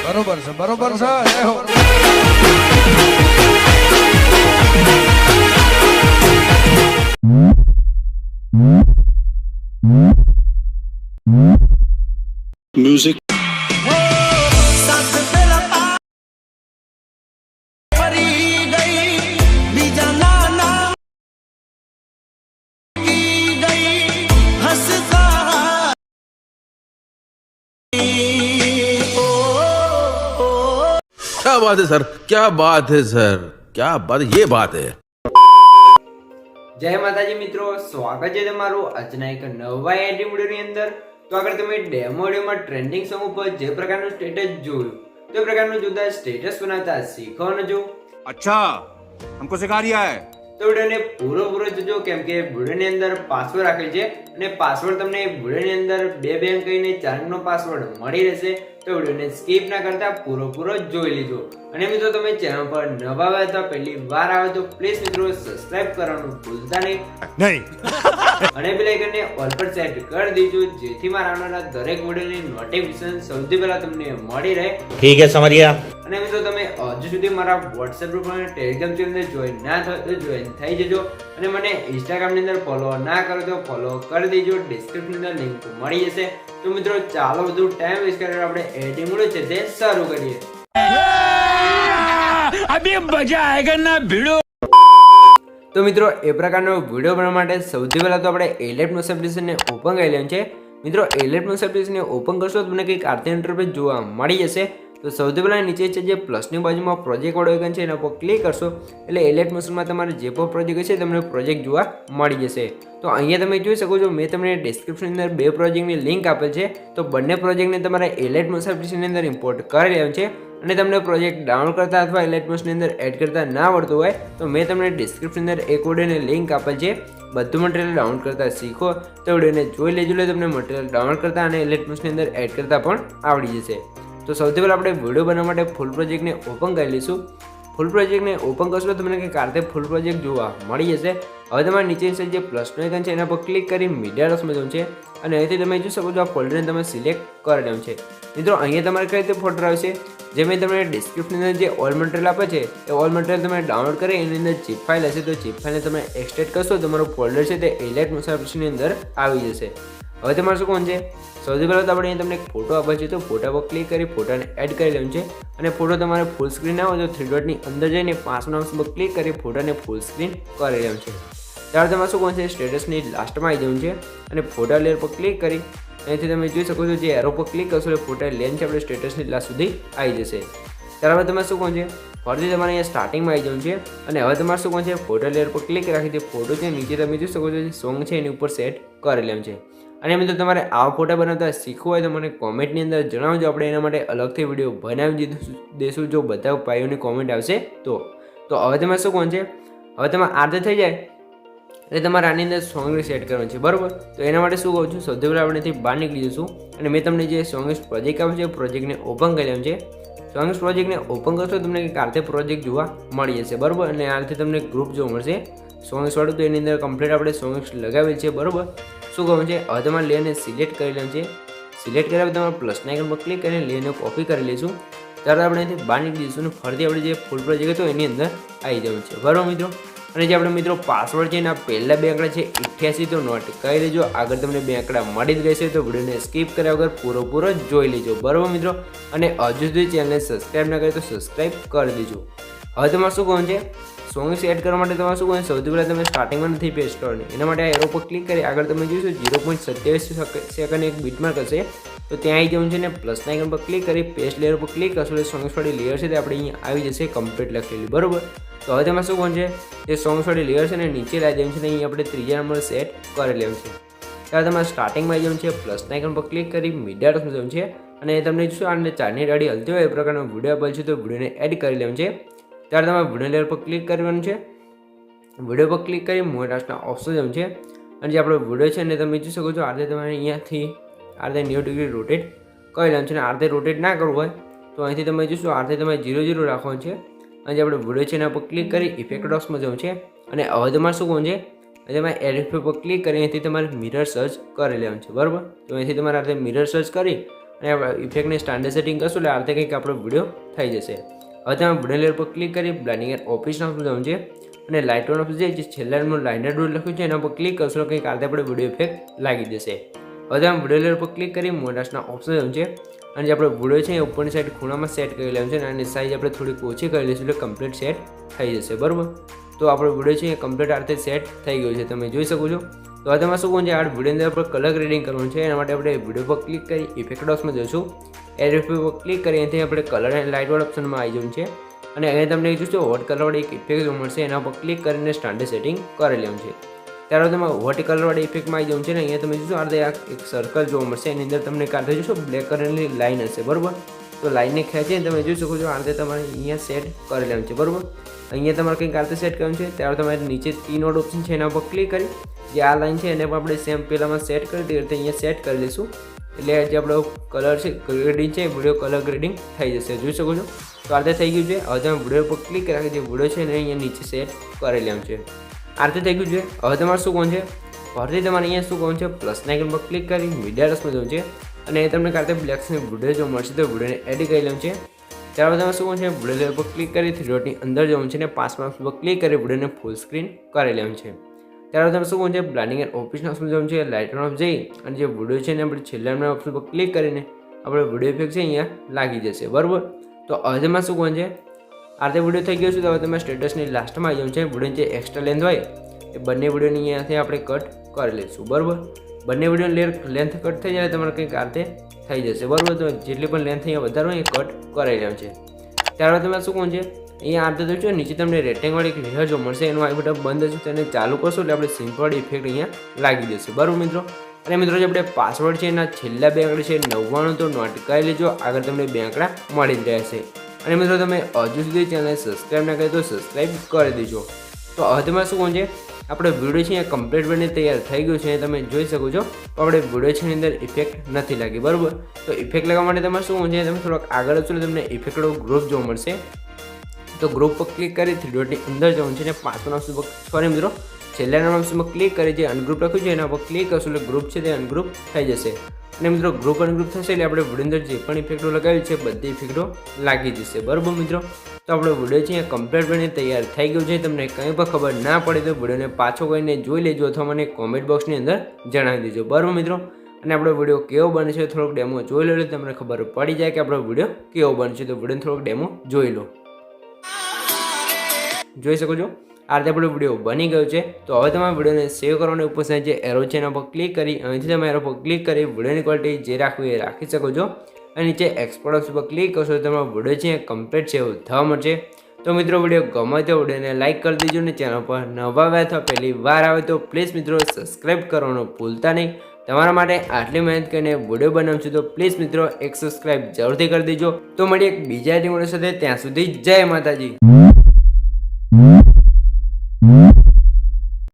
બરોબર છે બરોબર છે જય હો Music. क्या बात है सर, क्या बात है सर, क्या बात, ये बात है। જય માતાજી મિત્રો, સ્વાગત છે તમારું આજના એક નવા એડિટ વિડિયોની અંદર। તો આગળ તમે ડેમો વિડિયોમાં ટ્રેન્ડિંગ સોંગ ઉપર જે પ્રકારનું સ્ટેટસ જોયું તે પ્રકારનું જોતા સ્ટેટસ બનાવતા શીખવાનું જો। अच्छा हमको सिखा रिया है। તો વિડિયોને પૂરો જોજો કેમ કે વિડિયોની અંદર પાસવર્ડ રાખેલ છે અને પાસવર્ડ તમને વિડિયોની અંદર 2 અંક કહીને 4 અંકનો પાસવર્ડ મળી રહેશે। તો વિડિયોને સ્કીપ ના કરતા પૂરો જોઈ લેજો। અને મિત્રો તમે ચેનલ પર નવા આવ્યા તો પહેલી વાર આવે તો પ્લીઝ મિત્રો સબસ્ક્રાઇબ કરવાનું ભૂલતા નહીં અને બેલ આઇકનને ઓલ પર સેટ કરી દેજો જેથી મારા આવનારા દરેક વિડિયોની નોટિફિકેશન સૌથી પહેલા તમને મળી રહે। ठीक है समझ गया। અને મિત્રો તમે હજુ સુધી મારા WhatsApp ગ્રુપ અને Telegram ચેનલ જોઈન ના થયો તો જોઈન થઈ જજો અને મને Instagram ની અંદર ફોલો ના કરો તો ફોલો કરી દેજો। ડિસ્ક્રિપ્શન ની અંદર લિંક મળી જશે। તો મિત્રો ચાલો વધુ ટાઈમ વેસ્ટ કર્યા આપણે એડિટિંગ વિડિયો છે તે શરૂ કરીએ। अभी मजा आएगा ना भिड़ो। તો મિત્રો એ પ્રકારનો વિડિયો બનાવવા માટે સૌથી પહેલા તો આપણે એલિટ મોશન એપ્લિકેશનને ઓપન કરી લેવાનું છે। મિત્રો એલિટ મોશન એપ્લિકેશનને ઓપન કરશો તો તમને કંઈક આરતી ઇન્ટરફેસ જોવા મળી જશે। તો સૌથી પહેલા નીચે છે જે પ્લસની બાજુમાં પ્રોજેક્ટ વાળો આઇકન છે એના પર ક્લિક કરશો એટલે એલિટ મોશનમાં તમારે જે પણ પ્રોજેક્ટ હશે તમને પ્રોજેક્ટ જોવા મળી જશે। તો અહીંયા તમે જોઈ શકો છો મેં તમને ડિસ્ક્રિપ્શનની અંદર 2 પ્રોજેક્ટની લિંક આપેલ છે। તો બંને પ્રોજેક્ટને તમારે એલિટ મોશન એપ્લિકેશનની અંદર ઇમ્પોર્ટ કરી લેવાનું છે। અને તમને પ્રોજેક્ટ ડાઉનલોડ કરતા અથવા એલિટ મોશનની અંદર એડ કરતા ના આવડતું હોય તો મેં તમને ડિસ્ક્રિપ્શનની અંદર એક વિડિયોની લિંક આપેલ છે। બધું મટીરિયલ ડાઉનલોડ કરતા શીખો તો વિડિયોને જોઈ લેજો એટલે તમને મટીરિયલ ડાઉનલોડ કરતા અને એલિટ મોશનની અંદર એડ કરતા પણ આવડી જશે। તો સૌથી પહેલાં આપણે વિડિયો બનાવવા માટે ફૂલ પ્રોજેક્ટને ઓપન કરી લઈશું। ફૂલ પ્રોજેક્ટને ઓપન કરશો તો તમને કંઈક આરતે ફૂલ પ્રોજેક્ટ જોવા મળી જશે। હવે તમારે નીચે જે પ્લસનું આઇકન છે એના પર ક્લિક કરી મીડિયા રસમાં જવું છે અને અહીંથી તમે જોઈ શકો છો આ ફોલ્ડરને તમે સિલેક્ટ કરી દેવું છે। મિત્રો અહીંયા તમારે કઈ રીતે ફોલ્ડર આવશે જે મેં તમને ડિસ્ક્રિપ્શનની અંદર જે ઓલ મટીરિયલ આપે છે એ ઓલ મટીરિયલ તમે ડાઉનલોડ કરી એની અંદર ચીપ ફાઇલ હશે તો ચીપ ફાઇલને તમે એક્સટ્રેક્ટ કરશો તો તમારું ફોલ્ડર છે તે એલિટ મોશન એપ્લિકેશનની અંદર આવી જશે। હવે તમારે શું કોણ છે સૌથી પહેલાં તો આપણે અહીંયા તમને એક ફોટો આપે છે તો ફોટા પર ક્લિક કરી ફોટાને એડ કરી લેવાનું છે અને ફોટો તમારે ફૂલ સ્ક્રીન ના હોય તો 3 ડોટની અંદર જઈને 5 નામ પર ક્લિક કરી ફોટાને ફૂલ સ્ક્રીન કરી લેવાનું છે। ત્યાર તમારે શું કોણ છે સ્ટેટસની લાસ્ટમાં આવી જવું છે અને ફોટા લેયર પર ક્લિક કરી અહીંથી તમે જોઈ શકો છો જે એરો પર ક્લિક કરશો એટલે ફોટા લેન છે આપણે સ્ટેટસની લાસ્ટ સુધી આવી જશે। ત્યારબાદ તમારે શું કોણ છે ફરીથી તમારે અહીંયા સ્ટાર્ટિંગમાં આવી જવું છે અને હવે તમારે શું કોણ છે ફોટો લેયર પર ક્લિક રાખી દે ફોટો છે નીચે તમે જોઈ શકો છો જે સોંગ છે એની ઉપર સેટ કરી લેવાનું છે। અને મિત્રો તમારે આવા ફોટા બનાવતા શીખવું હોય તો મને કોમેન્ટની અંદર જણાવજો આપણે એના માટે અલગથી વિડીયો બનાવી દઈશું જો બધા ભાઈઓની કોમેન્ટ આવશે તો હવે તમારે શું કોણ છે હવે તમારે આરતે થઈ જાય એટલે તમારે આની અંદર સોંગને સેટ કરવાનું છે બરાબર। તો એના માટે શું કહું છું સૌથી પહેલાં આપણે બહાર નીકળી જઈશું અને મેં તમને જે સોંગ્સ પ્રોજેક્ટ આપ્યો છે પ્રોજેક્ટને ઓપન કરી લેવાનું છે। સોંગ્સ પ્રોજેક્ટને ઓપન કરશો તમને કંઈક આરતે પ્રોજેક્ટ જોવા મળી જશે બરાબર અને આરતે તમને ગ્રુપ જોવા મળશે સોંગ્સ વાળું તો એની અંદર કમ્પ્લીટ આપણે સોંગ્સ લગાવેલ છે બરાબર। શું કહું છે હવે તમારે લેયરને સિલેક્ટ કરી લેવાનું છે। સિલેક્ટ કર્યા પછી તમારે પ્લસના આઇકન પર ક્લિક કરીને લેયરને કોપી કરી લઈશું। ત્યારે આપણે અહીંથી બહાર નીકળી જઈશું અને ફરીથી આપણે જે ફૂલ પ્રોજેક્ટ હતો એની અંદર આવી જવું છે બરાબર મિત્રો। અને જે આપણે મિત્રો પાસવર્ડ છે એના પહેલા 2 આંકડા છે 88 તો નોટ કરી લેજો આગળ તમને 2 આંકડા મળી જ રહેશે। તો વિડીયોને સ્કીપ કર્યા વગર પૂરો જોઈ લેજો બરાબર મિત્રો। અને હજુ સુધી ચેનલને સબસ્ક્રાઈબ ના કરી તો સબસ્ક્રાઈબ કરી દેજો। હવે તમારે શું કહું છે સોંગ સેટ કરવા માટે તમારે શું કહે સૌથી પહેલાં તમે સ્ટાર્ટિંગમાં નથી પેસ્ટ કરવાની એના માટે આ એરો પર ક્લિક કરી આગળ તમે જોઈશું 0.27 સેકન્ડ એક બીટમાર્ક હશે તો ત્યાં આવી જવું છે ને પ્લસના આઇકન પર ક્લિક કરી પેસ્ટ લેયર પર ક્લિક કરશો એટલે સોંગ્સ વાળી લેયર છે તે આપણે અહીંયા આવી જશે કમ્પ્લીટ લખેલી બરાબર। તો હવે તેમાં શું કોણ છે જે સોંગ્સ વાળી લેયર છે ને નીચે લાવી દેવું છે ને અહીંયા આપણે 3જા નંબર સેટ કરી લેવું છે। ત્યારે તમારે સ્ટાર્ટિંગમાં આવી જવું છે પ્લસના આઇકન પર ક્લિક કરી મીડિયા રસમાં જવું છે અને તમને જોઈશું આને 4ની ડાળી હલતી હોય એ પ્રકારનો વિડીયો આપેલ છે તો વિડીયોને એડ કરી લેવું છે। ત્યારે તમારે વિડીયો લેયર પર ક્લિક કરવાનું છે વિડીયો પર ક્લિક કરી મોટાસના ઓપ્શન જવું છે અને જે આપણો વિડીયો છે ને તમે જોઈ શકો છો આરતે તમારે અહીંયાથી આરતે 90 ડિગ્રી રોટેટ કરી લેવાનું છે અને આરતે રોટેટ ના કરવું હોય તો અહીંથી તમે જોઈશું આરતે તમારે 0 રાખવાનું છે અને જે આપણો વિડીયો છે એના પર ક્લિક કરી ઇફેક્ટ બોક્સમાં જવું છે અને હવે તમારે શું કરવું છે તમારે એડ ઇફેક્ટ પર ક્લિક કરી અહીંથી તમારે મિરર સર્ચ કરી લેવાનું છે બરાબર। તો અહીંથી તમારે આરતે મિરર સર્ચ કરી અને ઇફેક્ટની સ્ટાન્ડર્ડ સેટિંગ કરશું એટલે આ રીતે કંઈક આપણો વિડીયો થઈ જશે. હવે તમે વિડીયો લેયર પર ક્લિક કરી બ્લેન્ડિંગ એન્ડ ઓપ્શન ઓપ્શન જવું છે અને લાઇટ ઓન ઓપ્શન જે છેલ્લા લાઇનર રૂલ લખ્યું છે એના પર ક્લિક કરશો કંઈક આ રીતે આપણે વિડીયો ઇફેક્ટ લાગી જશે. હવે તમે વિડીયો લેયર પર ક્લિક કરી મોનાસના ઓપ્શન જવું છે અને જે આપણો વિડીયો છે એ ઉપરની સાઈડ ખૂણામાં સેટ કરી લેવાનું છે અને આની સાઈઝ આપણે થોડીક ઓછી કરી લઈશું એટલે કમ્પ્લીટ સેટ થઈ જશે. બરાબર, તો આપણો વિડીયો છે એ કમ્પ્લીટ આ રીતે સેટ થઈ ગયો છે, તમે જોઈ શકો છો. તો હવે તમારે શું કરવું છે, આ વિડીયોની અંદર આપણે કલર ગ્રેડિંગ કરવાનું છે. એના માટે આપણે વિડીયો પર ક્લિક કરી ઇફેક્ટ ઓપ્શનમાં જઈશું. એર ઇફેક્ટ પર ક્લિક કરી અહીંથી આપણે કલર એન્ડ લાઇટ વાળા ઓપ્શનમાં આવી જવું છે અને અહીંયા તમને જોશો વોટ કલરવાળી એક ઇફેક્ટ જોવા મળશે. એના પર ક્લિક કરીને સ્ટાન્ડર્ડ સેટિંગ કરી લેવાનું છે. ત્યારબાદ તમે વોટ કલરવાળી ઇફેક્ટમાં આવી જવું છે ને અહીંયા તમે જોશો આ એક સર્કલ જોવા મળશે. એની અંદર તમને કાઢે જોશો બ્લેક કલરની લાઇન હશે. બરાબર, તો લાઇનને ખેંચીને તમે જોઈ શકો છો આ રીતે તમારે અહીંયા સેટ કરી લેવાનું છે. બરાબર, અહીંયા તમારે કંઈક આ રીતે સેટ કરવાનું છે. ત્યારબાદ તમારે નીચે 3 નોડ ઓપ્શન છે એના પર ક્લિક કરી જે આ લાઇન છે એને પણ આપણે સેમ પહેલાંમાં સેટ કરી તે રીતે અહીંયા સેટ કરી લઈશું. એટલે જે આપણો કલર છે ગ્રેડિંગ છે વિડીયો કલર ગ્રેડિંગ થઈ જશે, જોઈ શકો છો. તો આ રીતે થઈ ગયું છે. હવે તમે વિડીયો પર ક્લિક કરી જે વિડીયો છે એને અહીંયા નીચે સેટ કરી લેવાનું છે. આ રીતે થઈ ગયું છે. હવે તમારે શું કરવાનું છે, ફરીથી તમારે અહીંયા શું કરવાનું છે, પ્લસના આઇકન પર ક્લિક કરી મીડિયા રસમાં જવું છે અને એ તમને કારતે બ્લેક્સની વિડીયો જોવા મળશે તો વિડીયોને એડ કરી લેવાનું છે. ત્યારબાદ તમે શું કરવાનું છે, વિડીયો લેવલ પર ક્લિક કરી 3 ડોટની અંદર જવાનું છે અને 5 માર્ક્સ પર ક્લિક કરી વિડીયોને ફૂલ સ્ક્રીન કરી લેવાનું છે. ત્યારબાદ તમે શું કરવાનું છે, બ્લેન્ડિંગ એન્ડ ઓપ્શન ઓપ્શન જવાનું છે, લાઇટ ઓન ઓફ જઈ અને જે વિડીયો છે એને આપણે છેલ્લા ઓપ્શન પર ક્લિક કરીને આપણે વિડીયો ઇફેક્ટ છે અહીંયા લાગી જશે. બરાબર, તો હવે તેમાં શું કરવાનું છે, આ રીતે વિડીયો થઈ ગયો છે. તો હવે તમે સ્ટેટસની લાસ્ટમાં આવી જવાનું છે. વિડીયોની જે એક્સ્ટ્રા લેન્થ હોય એ બંને વિડીયોની અહીંયાથી આપણે કટ કરી લઈશું. બરાબર, બંને વિડીયો લેન્થ કટ થઈ જાય તમારે કંઈક આ રીતે થઈ જશે. બરાબર, તો જેટલી પણ લેન્થ અહીંયા વધારે હોય એ કટ કરાવી લેવાનું છે. ત્યારબાદ તમે શું કરવાનું છે, અહીંયા આ રીતે જોશો નીચે તમને રેક્ટેંગલવાળી એક લેયર જોવા મળશે. એનું આ બટન બંધ હશે તેને ચાલુ કરશો એટલે આપણે સિમ્પલ ઇફેક્ટ અહીંયા લાગી જશે. બરાબર મિત્રો, અને મિત્રો જે આપણે પાસવર્ડ છે એના છેલ્લા 2 આંકડા છે 99 તો નોટ કરી લેજો, આગળ તમને 2 આંકડા મળી જ રહેશે. અને મિત્રો તમે હજુ સુધી ચેનલ સબસ્ક્રાઈબ ના કરી તો સબસ્ક્રાઈબ કરી દેજો. તો હવે તમારે શું કરવાનું છે, આપણો વિડીયો છે અહીંયા કમ્પ્લીટ બને તૈયાર થઈ ગયું છે તમે જોઈ શકો છો. તો આપણે વિડીયો છે એની અંદર ઇફેક્ટ નથી લાગી. બરાબર, તો ઇફેક્ટ લગાવવા માટે તમારે શું કરવાનું છે, તમે થોડોક આગળ જશો તમને ઇફેક્ટનો ગ્રુપ જોવા મળશે. તો ગ્રુપ પર ક્લિક કરી 3 ડોટની અંદર જવાનું છે અને 5 ઓપ્શન પર સોરી મિત્રો છેલ્લાના ઓપ્શન પર ક્લિક કરી જે અનગ્રુપ લખ્યું છે એના પર ક્લિક કરશું એટલે ગ્રુપ છે તે અનગ્રુપ થઈ જશે. અને મિત્રો ગ્રુપ અનગ્રુપ થશે એટલે આપણે વિડીયો અંદર જે પણ ઇફેક્ટો લગાવી છે બધી ઇફેક્ટો લાગી જશે. બરાબર મિત્રો, તો આપણો વિડીયો છે અહીંયા કમ્પ્લીટ બની તૈયાર થઈ ગયું છે. તમને કંઈ પણ ખબર ના પડે તો વિડીયોને પાછો કરીને જોઈ લેજો અથવા મને કોમેન્ટ બોક્સની અંદર જણાવી દેજો. બરાબર મિત્રો, અને આપણો વિડીયો કેવો બને છે થોડોક ડેમો જોઈ લો એટલે તમને ખબર પડી જાય કે આપણો વિડીયો કેવો બને છે. તો વિડીયોનો થોડોક ડેમો જોઈ લો, જોઈ શકો છો આ રીતે આપણો વિડીયો બની ગયો છે. તો હવે તમારે વિડીયોને સેવ કરવાની ઉપર સાઈડ જે એરો છે એના પર ક્લિક કરી અહીંથી તમે એરો પર ક્લિક કરી વિડીયોની ક્વોલિટી જે રાખવી એ રાખી શકો છો અને નીચે એક્સપોર્ટ ઓપ્શન પર ક્લિક કરશો તો તમારો વિડીયો છે કમ્પ્લીટ સેવ થવા મળશે. તો મિત્રો વિડીયો ગમે તો વિડીયોને લાઇક કરી દેજો અને ચેનલ પર નવા આવ્યા અથવા પહેલી વાર આવે તો પ્લીઝ મિત્રો સબસ્ક્રાઈબ કરવાનું ભૂલતા નહીં. તમારા માટે આટલી મહેનત કરીને વિડીયો બનાવું છું તો પ્લીઝ મિત્રો એક સબસ્ક્રાઈબ જરૂરથી કરી દેજો. તો મળીએ એક બીજા વિડીયો સાથે, ત્યાં સુધી જય માતાજી.